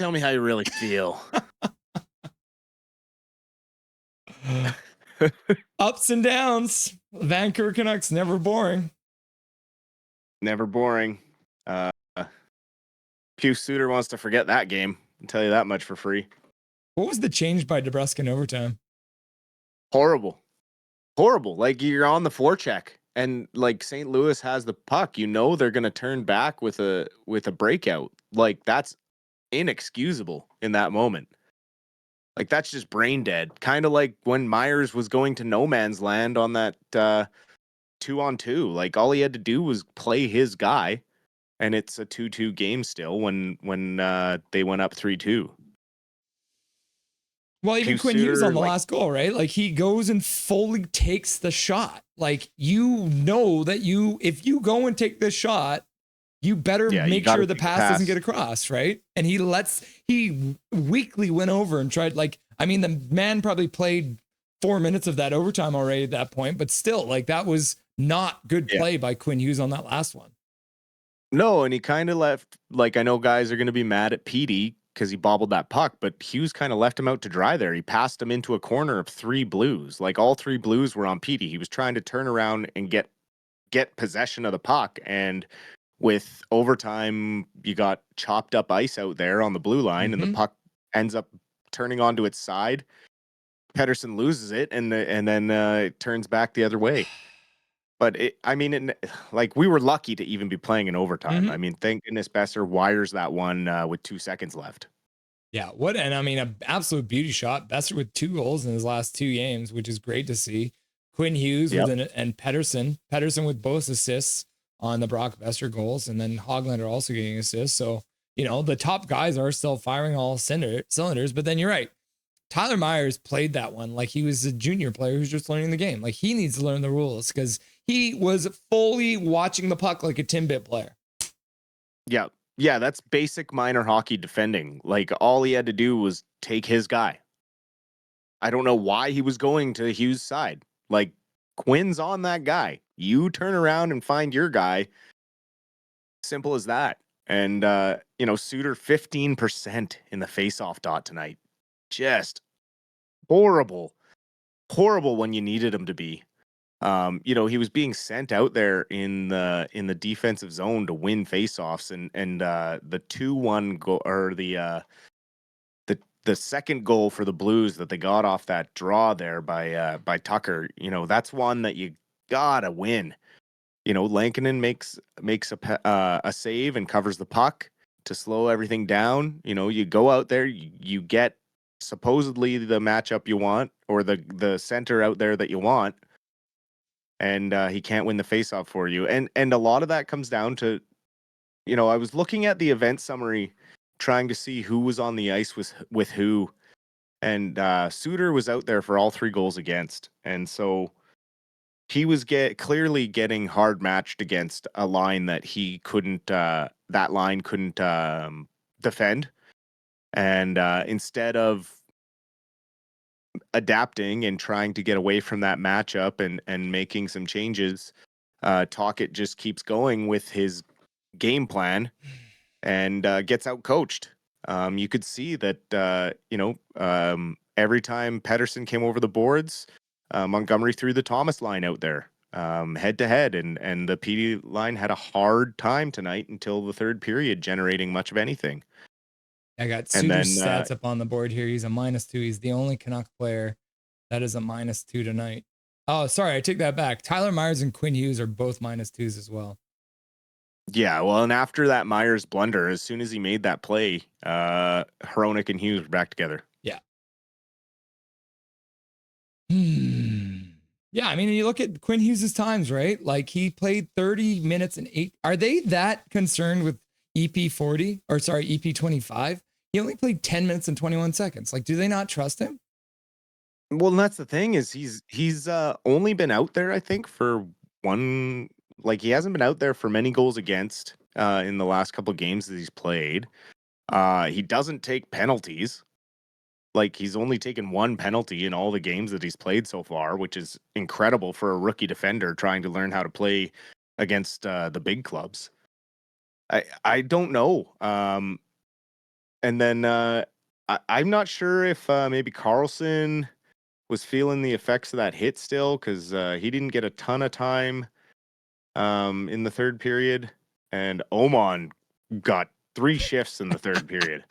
tell me how you really feel. Ups and downs. Vancouver Canucks, never boring. Never boring. Pew Suter wants to forget that game. I'll tell you that much for free. What was the change by Debrusk in overtime? Horrible. Like, you're on the forecheck, and like St. Louis has the puck. You know they're gonna turn back with a breakout. Like, that's inexcusable in that moment. Like, that's just brain dead. Kind of like when Myers was going to no man's land on that 2-on-2. Like, all he had to do was play his guy, and it's a 2-2 game still when they went up 3-2. Well, even Quinn Hughes on the last goal, right? Like, he goes and fully takes the shot. Like, you know that if you go and take this shot, you better make sure the pass doesn't get across, right? And he weakly went over and tried, like, I mean, the man probably played 4 minutes of that overtime already at that point, but still, like, that was not good play by Quinn Hughes on that last one. No, and he kind of left, like, I know guys are going to be mad at Petey because he bobbled that puck, but Hughes kind of left him out to dry there. He passed him into a corner of 3 Blues. Like, all 3 Blues were on Petey. He was trying to turn around and get possession of the puck, and with overtime, you got chopped up ice out there on the blue line, and the puck ends up turning onto its side. Pettersson loses it, and then it turns back the other way. But we were lucky to even be playing in overtime. I mean, thank goodness Boeser wires that one with 2 seconds left. Yeah, an absolute beauty shot. Boeser with 2 goals in his last 2 games, which is great to see. Quinn Hughes and Pettersson with both assists on the Brock Boeser goals, and then Hoglander also getting assists. So, the top guys are still firing all cylinders, but then you're right. Tyler Myers played that one like he was a junior player who's just learning the game. Like, he needs to learn the rules because he was fully watching the puck like a Timbit player. Yeah. Yeah, that's basic minor hockey defending. Like, all he had to do was take his guy. I don't know why he was going to Hughes' side. Like, Quinn's on that guy. You turn around and find your guy. Simple as that. And, Suter 15% in the face-off dot tonight. Just horrible when you needed him to be. He was being sent out there in the defensive zone to win faceoffs, and the 2-1 goal, or the second goal for the Blues that they got off that draw there by Tucker. That's one that you gotta win. Lankinen makes a save and covers the puck to slow everything down. You go out there, you get supposedly the matchup you want, or the center out there that you want, and he can't win the faceoff for you. And a lot of that comes down to, I was looking at the event summary, trying to see who was on the ice with who, and Suter was out there for all 3 goals against, and so he was clearly getting hard matched against a line that he couldn't. That line couldn't defend, and instead of adapting and trying to get away from that matchup and making some changes, Tocchet just keeps going with his game plan and gets out coached. You could see that every time Pettersson came over the boards, Montgomery threw the Thomas line out there head to head, and the PD line had a hard time tonight until the third period generating much of anything. I got Suter's stats up on the board here. He's a -2. He's the only Canuck player that is a -2 tonight. Oh, sorry, I take that back. Tyler Myers and Quinn Hughes are both -2s as well. Yeah, well, and after that Myers blunder, as soon as he made that play, Hronek and Hughes were back together. Yeah. Yeah, I mean, you look at Quinn Hughes' times, right? Like, he played 30 minutes and 8. Are they that concerned with EP25? He only played 10 minutes and 21 seconds. Like, do they not trust him? Well, and that's the thing, is he's only been out there, I think, for one. Like, he hasn't been out there for many goals against in the last couple of games that he's played. He doesn't take penalties. Like, he's only taken 1 penalty in all the games that he's played so far, which is incredible for a rookie defender trying to learn how to play against the big clubs. I don't know. And then I'm not sure if maybe Carlson was feeling the effects of that hit still, because he didn't get a ton of time in the third period, and Oman got 3 shifts in the third period.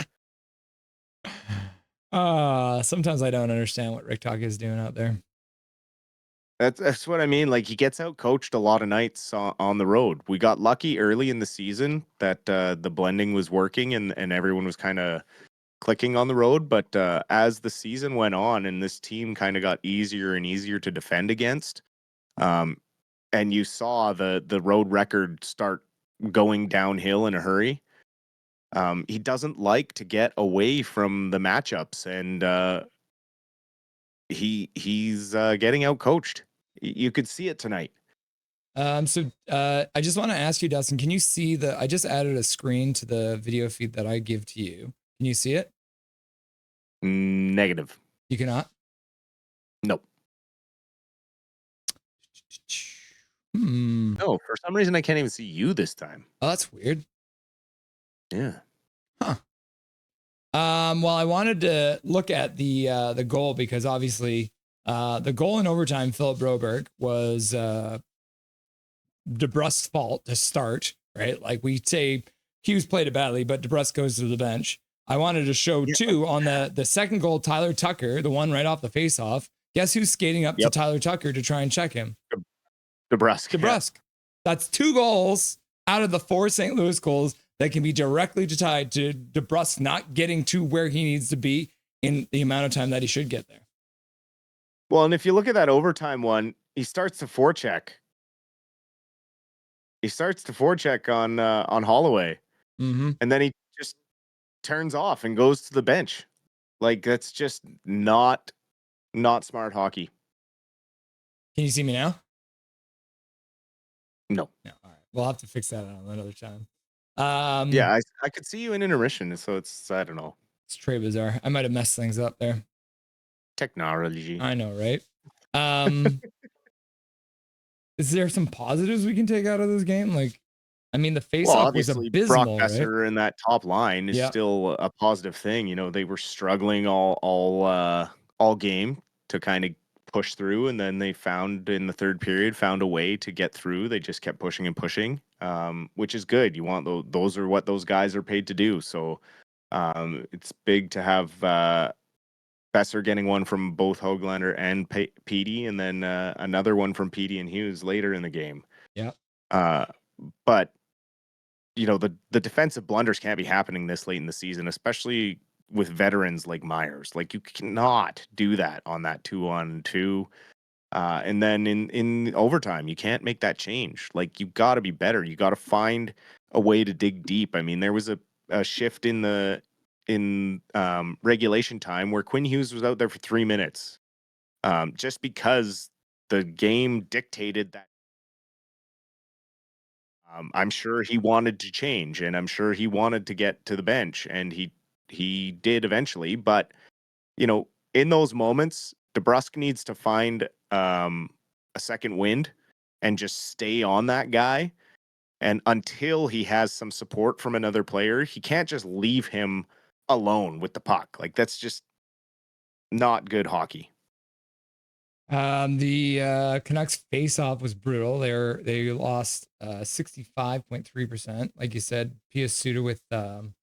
Sometimes I don't understand what Rick Talk is doing out there. That's what I mean. Like, he gets out coached a lot of nights on the road. We got lucky early in the season that the blending was working and everyone was kind of clicking on the road. But as the season went on and this team kind of got easier and easier to defend against, and you saw the road record start going downhill in a hurry. He doesn't like to get away from the matchups, and he's getting out coached. You could see it tonight. I just want to ask you, Dustin, can you see I just added a screen to the video feed that I give to you. Can you see it? Negative. You cannot? Nope. No, for some reason I can't even see you this time. Oh, that's weird. Yeah. Huh. Well, I wanted to look at the goal because obviously the goal in overtime, Philip Broberg, was Debrusk's fault to start, right? Like we say Hughes played it badly, but Debrusk goes to the bench. I wanted to show too on the second goal, Tyler Tucker, the one right off the faceoff. Guess who's skating up to Tyler Tucker to try and check him? Debrusk. Yeah. That's 2 goals out of the 4 St. Louis goals that can be directly tied to Debrusk not getting to where he needs to be in the amount of time that he should get there. Well, and if you look at that overtime one, he starts to forecheck. He starts to forecheck on Holloway, and then he just turns off and goes to the bench. Like, that's just not smart hockey. Can you see me now? No. All right. We'll have to fix that another time. Yeah, I could see you in intermission, so it's, I don't know. It's Trey Bizarre. I might have messed things up there. Technology. I know, right? Is there some positives we can take out of this game? Like, I mean, the face-off was abysmal, Brock Boeser right? in that top line is still a positive thing. You know, they were struggling all game to kind of push through, and then they found in the third period a way to get through. They just kept pushing and pushing, which is good. You want those are what those guys are paid to do. So it's big to have Boeser getting one from both Höglander and Petey, and then another one from Petey and Hughes later in the game. Yeah. But you know, the defensive blunders can't be happening this late in the season, especially with veterans like Myers. Like, you cannot do that on that 2-on-2. And then in overtime, you can't make that change. Like, you got to be better. You got to find a way to dig deep. I mean, there was a shift in regulation time where Quinn Hughes was out there for 3 minutes, just because the game dictated that. I'm sure he wanted to change, and I'm sure he wanted to get to the bench, and he did eventually. But you know, in those moments, Debrusk needs to find a second wind and just stay on that guy. And until he has some support from another player, he can't just leave him alone with the puck. Like, that's just not good hockey. The Canucks face-off was brutal. They lost 65.3%. Like you said, Pius Suter with 15%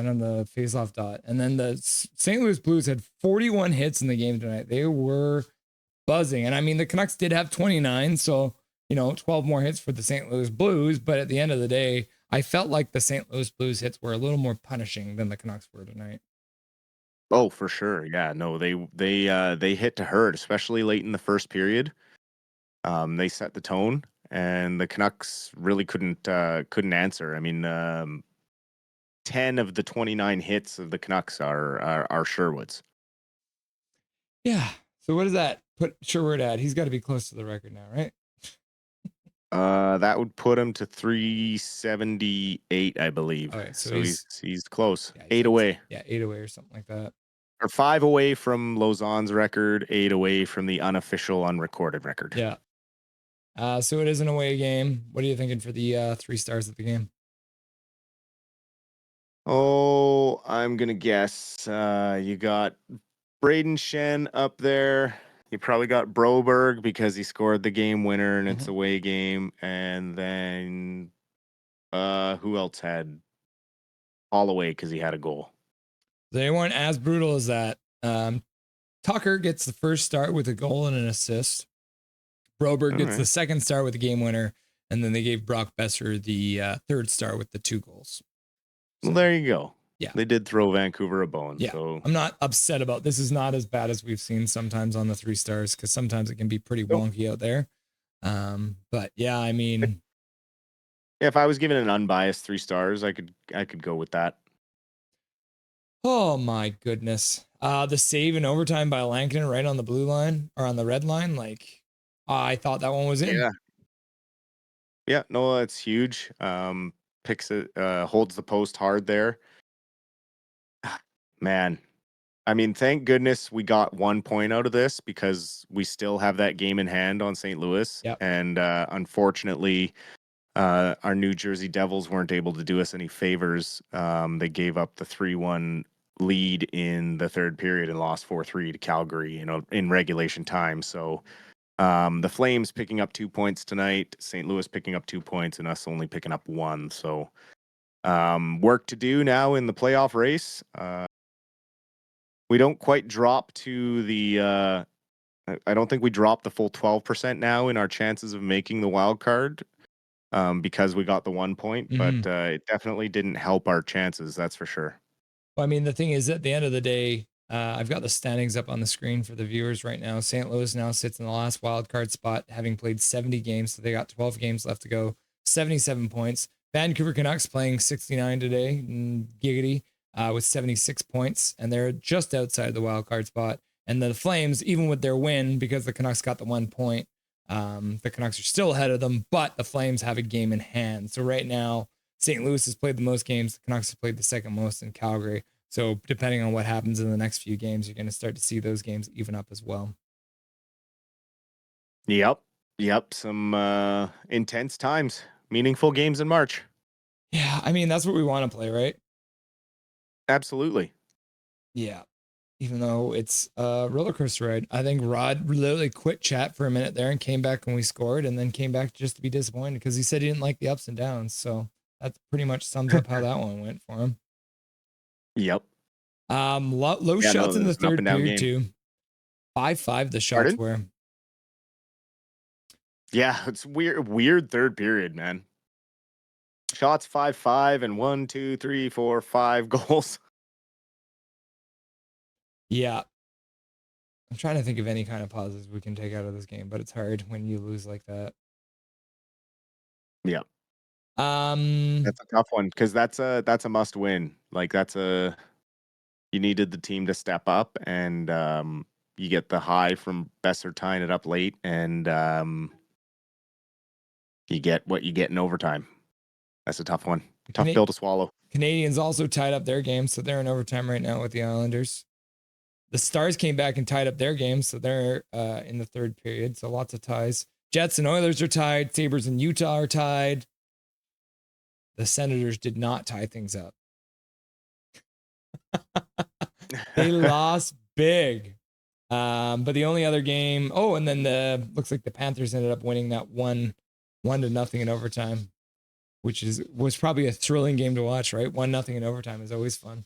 on the face-off dot. And then the St. Louis Blues had 41 hits in the game tonight. They were buzzing. And I mean, the Canucks did have 29, so 12 more hits for the St. Louis Blues. But at the end of the day, I felt like the St. Louis Blues hits were a little more punishing than the Canucks were tonight. Oh, for sure. Yeah, no, they hit to hurt, especially late in the first period. They set the tone, and the Canucks really couldn't answer. I mean, 10 of the 29 hits of the Canucks are Sherwood's. Yeah. So what does that put Sherwood at? He's got to be close to the record now, right? That would put him to 378, I believe. Okay, so he's close. Yeah, 8 away. Yeah, 8 away or something like that. Or 5 away from Lausanne's record, 8 away from the unofficial, unrecorded record. Yeah. So it is an away game. What are you thinking for the 3 stars of the game? Oh, I'm gonna guess. You got Braden Shen up there. You probably got Broberg because he scored the game winner and it's away game. And then who else had Holloway because he had a goal? They weren't as brutal as that. Tucker gets the first start with a goal and an assist. Broberg gets the second start with the game winner, and then they gave Brock Boeser the third star with the 2 goals. So, well, there you go. Yeah, they did throw Vancouver a bone. Yeah, so I'm not upset about this. Is not as bad as we've seen sometimes on the 3 stars because sometimes it can be pretty wonky out there. But yeah, I mean, if I was given an unbiased 3 stars, I could go with that. Oh my goodness. The save in overtime by Lankinen right on the blue line or on the red line. Like, I thought that one was in. Yeah. Yeah, no, it's huge. Picks it, holds the post hard there. Man, I mean, thank goodness we got 1 point out of this because we still have that game in hand on St. Louis. Yep. And unfortunately, our New Jersey Devils weren't able to do us any favors. They gave up the 3-1 lead in the third period and lost 4-3 to Calgary, in regulation time. So the Flames picking up 2 points tonight, St. Louis picking up 2 points, and us only picking up 1. So work to do now in the playoff race. We don't quite drop to the I don't think we dropped the full 12% now in our chances of making the wild card because we got the 1 point, but it definitely didn't help our chances, that's for sure. Well, I mean, the thing is, at the end of the day, I've got the standings up on the screen for the viewers right now. St. Louis now sits in the last wild card spot, having played 70 games, so they got 12 games left to go, 77 points. Vancouver Canucks playing 69 today, giggity, with 76 points, and they're just outside the wild card spot. And the Flames, even with their win, because the Canucks got the 1 point, the Canucks are still ahead of them, but the Flames have a game in hand. So right now, St. Louis has played the most games. The Canucks have played the second most in Calgary. So depending on what happens in the next few games, you're going to start to see those games even up as well. Yep. Some intense times, meaningful games in March. Yeah, I mean, that's what we want to play, right? Absolutely. Yeah. Even though it's a roller coaster ride. I think Rod literally quit chat for a minute there and came back when we scored and then came back just to be disappointed because he said he didn't like the ups and downs. So that pretty much sums up how that one went for him. Yep. Low shots in the third period too. 5-5 the shots were. Yeah, it's weird third period, man. Shots 5-5 and 1, 2, 3, 4, 5 goals. Yeah. I'm trying to think of any kind of positives we can take out of this game, but it's hard when you lose like that. Yeah. That's a tough one because that's a must win. Like you needed the team to step up, and you get the high from Boeser tying it up late, and you get what you get in overtime. That's a tough one. Tough pill to swallow. Canadians also tied up their game, so they're in overtime right now with the Islanders. The Stars came back and tied up their game, so they're in the third period. So lots of ties. Jets and Oilers are tied. Sabres and Utah are tied. The Senators did not tie things up. They lost big. But the only other game, and then looks like the Panthers ended up winning that 1-0 in overtime, which was probably a thrilling game to watch, right? 1-0 in overtime is always fun.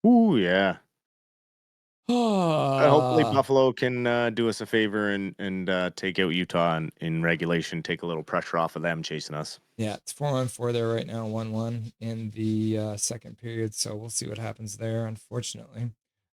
Ooh, yeah. Hopefully Buffalo can do us a favor and take out Utah in regulation, take a little pressure off of them chasing us. Yeah, it's 4-4 there right now, 1-1 in the second period. So we'll see what happens there, unfortunately.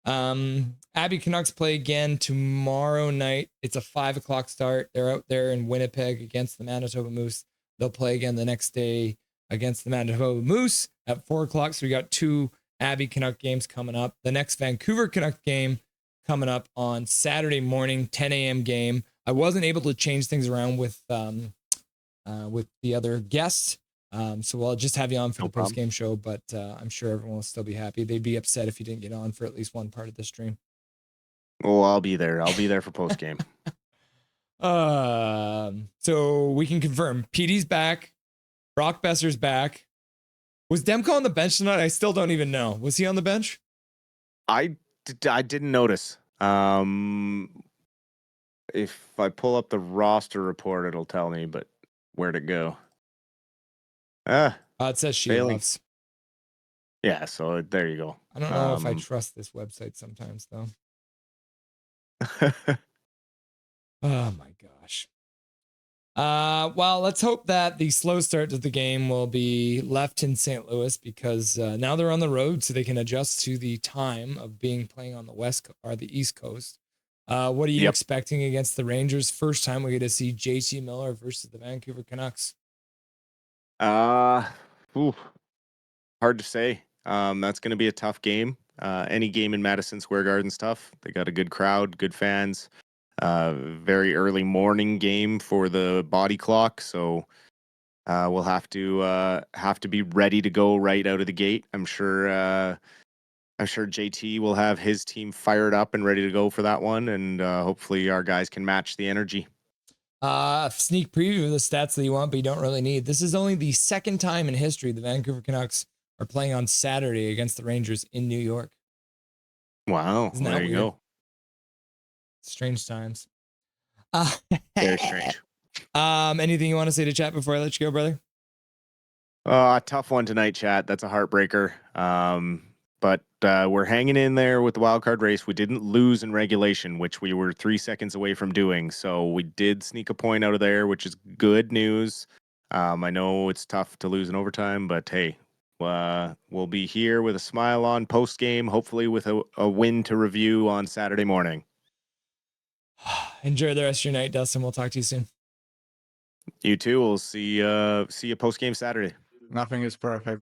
Abbey Canucks play again tomorrow night. It's a 5:00 start. They're out there in Winnipeg against the Manitoba Moose. They'll play again the next day against the Manitoba Moose at 4:00. So we got 2 Abbey Canuck games coming up. The next Vancouver Canuck game coming up on Saturday morning, 10 a.m. game. I wasn't able to change things around with the other guests. So I'll just have you on for the post-game show, but I'm sure everyone will still be happy. They'd be upset if you didn't get on for at least one part of the stream. Oh, I'll be there. I'll be there for post-game. So we can confirm PD's back. Brock Boeser's back. Was Demko on the bench tonight? I still don't even know. Was he on the bench? I didn't notice. If I pull up the roster report, it'll tell me, but where'd it go? It says Shelovs. Yeah, so there you go. I don't know if I trust this website sometimes, though. Oh my gosh. Well, let's hope that the slow start to the game will be left in St. Louis, because now they're on the road, so they can adjust to the time of playing on the or the East Coast. What are you expecting against the Rangers? First time we get to see JT Miller versus the Vancouver Canucks. Hard to say. That's going to be a tough game. Any game in Madison Square Garden stuff. They got a good crowd, good fans. Very early morning game for the body clock, so we'll have to be ready to go right out of the gate. I'm sure JT will have his team fired up and ready to go for that one, and hopefully our guys can match the energy. Sneak preview of the stats that you want, but you don't really need. This is only the second time in history the Vancouver Canucks are playing on Saturday against the Rangers in New York. Wow, there you go. Strange times. Very strange. Anything you want to say to chat before I let you go, brother? Tough one tonight, chat. That's a heartbreaker. But we're hanging in there with the wild card race. We didn't lose in regulation, which we were 3 seconds away from doing. So we did sneak a point out of there, which is good news. I know it's tough to lose in overtime, but hey, we'll be here with a smile on post game, hopefully with a win to review on Saturday morning. Enjoy the rest of your night, Dustin. We'll talk to you soon. You too. We'll see you post game Saturday. Nothing is perfect.